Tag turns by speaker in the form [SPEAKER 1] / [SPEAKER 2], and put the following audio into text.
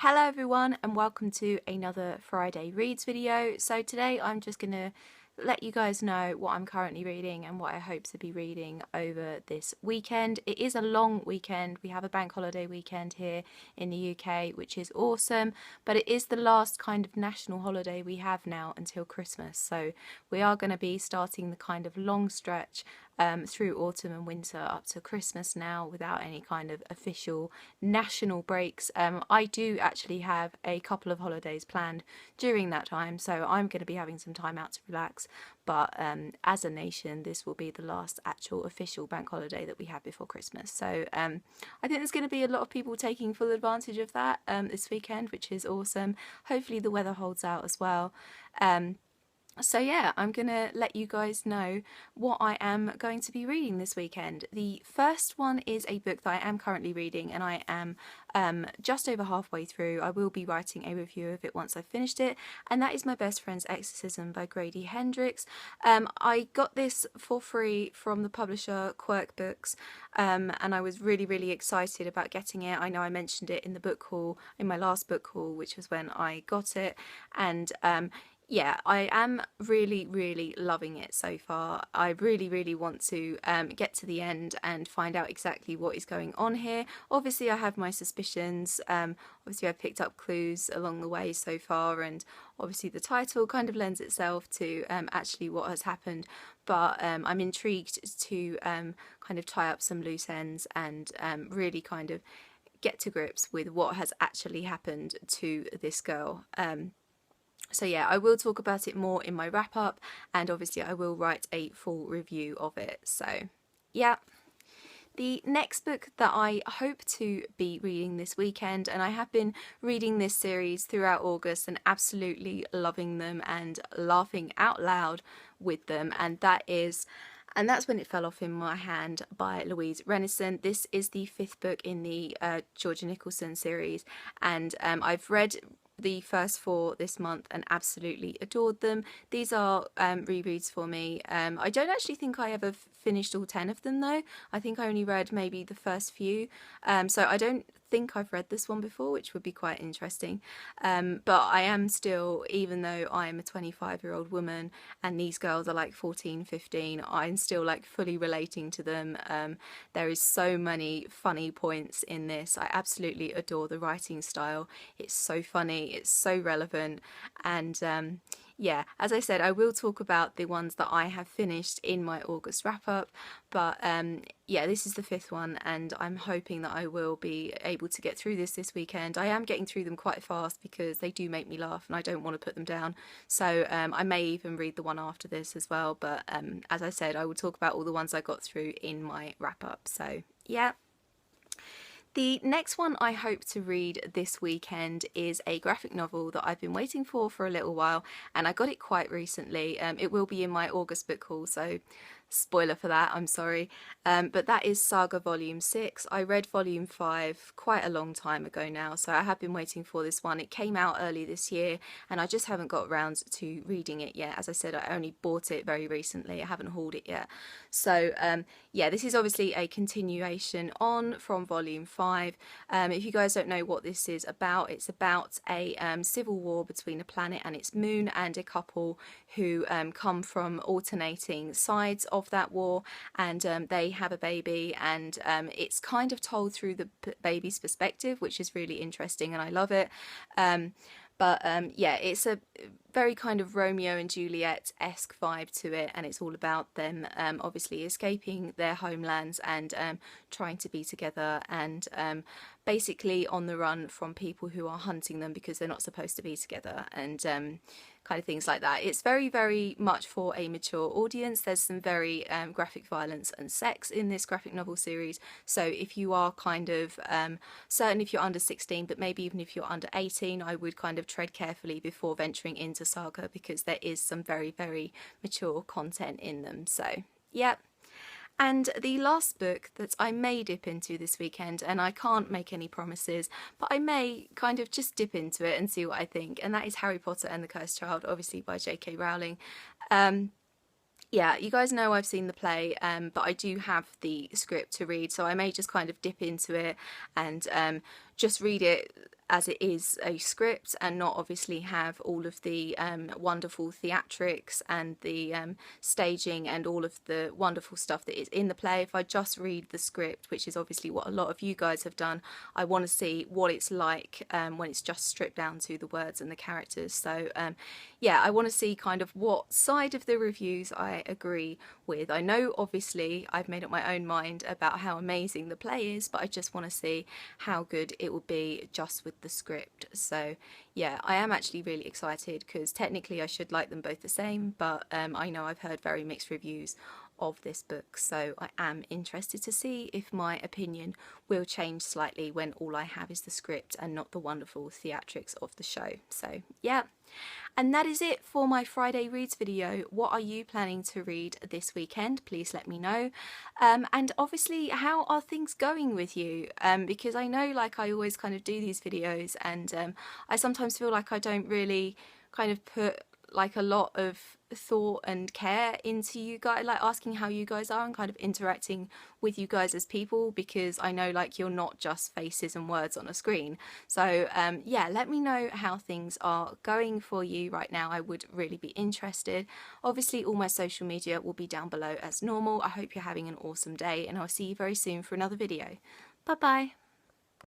[SPEAKER 1] Hello everyone and welcome to another Friday Reads video. So today I'm just going to let you guys know what I'm currently reading and what I hope to be reading over this weekend. It is a long weekend. We have a bank holiday weekend here in the UK, which is awesome, but it is the last kind of national holiday we have now until Christmas. So we are going to be starting the kind of long stretch through autumn and winter up to Christmas now without any kind of official national breaks. I do actually have a couple of holidays planned during that time, so I'm going to be having some time out to relax, but as a nation this will be the last actual official bank holiday that we have before Christmas. So I think there's going to be a lot of people taking full advantage of that this weekend, which is awesome. Hopefully the weather holds out as well. So yeah, I'm going to let you guys know what I am going to be reading this weekend. The first one is a book that I am currently reading and I am just over halfway through. I will be writing a review of it once I've finished it, and that is My Best Friend's Exorcism by Grady Hendrix. I got this for free from the publisher Quirk Books, and I was really excited about getting it. I know I mentioned it in the book haul, in my last book haul, which was when I got it, and yeah, I am really loving it so far. I really want to get to the end and find out exactly what is going on here. Obviously I have my suspicions, obviously I've picked up clues along the way so far, and obviously the title kind of lends itself to actually what has happened, but I'm intrigued to kind of tie up some loose ends and really kind of get to grips with what has actually happened to this girl. So yeah, I will talk about it more in my wrap up, and obviously I will write a full review of it. So yeah. The next book that I hope to be reading this weekend, and I have been reading this series throughout August and absolutely loving them and laughing out loud with them, and that's When It Fell Off in My Hand by Louise Renison. This is the fifth book in the Georgia Nicholson series, and I've read the first four this month and absolutely adored them. These are rereads for me. I don't actually think I ever finished all 10 of them though. I think I only read maybe the first few, so I don't think I've read this one before, which would be quite interesting. But I am still, even though I'm a 25-year-old woman and these girls are like 14, 15, I'm still like fully relating to them. There is so many funny points in this. I absolutely adore the writing style. It's so funny, it's so relevant, and yeah, as I said, I will talk about the ones that I have finished in my August wrap up, but yeah, this is the fifth one and I'm hoping that I will be able to get through this weekend. I am getting through them quite fast because they do make me laugh and I don't want to put them down, so I may even read the one after this as well, but as I said, I will talk about all the ones I got through in my wrap up. So yeah. The next one I hope to read this weekend is a graphic novel that I've been waiting for a little while, and I got it quite recently. It will be in my August book haul, so spoiler for that, I'm sorry, but that is Saga Volume 6. I read Volume 5 quite a long time ago now, so I have been waiting for this one. It came out early this year and I just haven't got around to reading it yet. As I said, I only bought it very recently, I haven't hauled it yet. So yeah, this is obviously a continuation on from Volume 5. If you guys don't know what this is about, it's about a civil war between a planet and its moon and a couple who come from alternating sides of that war, and they have a baby, and it's kind of told through the baby's perspective, which is really interesting and I love it. But yeah, it's a very kind of Romeo and Juliet-esque vibe to it, and it's all about them obviously escaping their homelands and trying to be together, and basically on the run from people who are hunting them because they're not supposed to be together, and kind of things like that. It's very much for a mature audience. There's some very graphic violence and sex in this graphic novel series, so if you are kind of certain if you're under 16, but maybe even if you're under 18, I would kind of tread carefully before venturing into Saga, because there is some very mature content in them. So yeah. And the last book that I may dip into this weekend, and I can't make any promises, but I may kind of just dip into it and see what I think, and that is Harry Potter and the Cursed Child, obviously by J.K. Rowling. Yeah, you guys know I've seen the play, but I do have the script to read, so I may just kind of dip into it and just read it as it is a script and not obviously have all of the wonderful theatrics and the staging and all of the wonderful stuff that is in the play. If I just read the script, which is obviously what a lot of you guys have done, I want to see what it's like when it's just stripped down to the words and the characters. So yeah, I want to see kind of what side of the reviews I agree with. I know obviously I've made up my own mind about how amazing the play is, but I just want to see how good it will be just with the script. So yeah, I am actually really excited because technically I should like them both the same, but I know I've heard very mixed reviews of this book, so I am interested to see if my opinion will change slightly when all I have is the script and not the wonderful theatrics of the show. So yeah, and that is it for my Friday Reads video. What are you planning to read this weekend? Please let me know. And obviously, how are things going with you? Because I know, like, I always kind of do these videos and I sometimes feel like I don't really kind of put like a lot of thought and care into you guys, like asking how you guys are and kind of interacting with you guys as people, because I know like you're not just faces and words on a screen. So yeah, let me know how things are going for you right now. I would really be interested. Obviously all my social media will be down below as normal. I hope you're having an awesome day and I'll see you very soon for another video. Bye bye.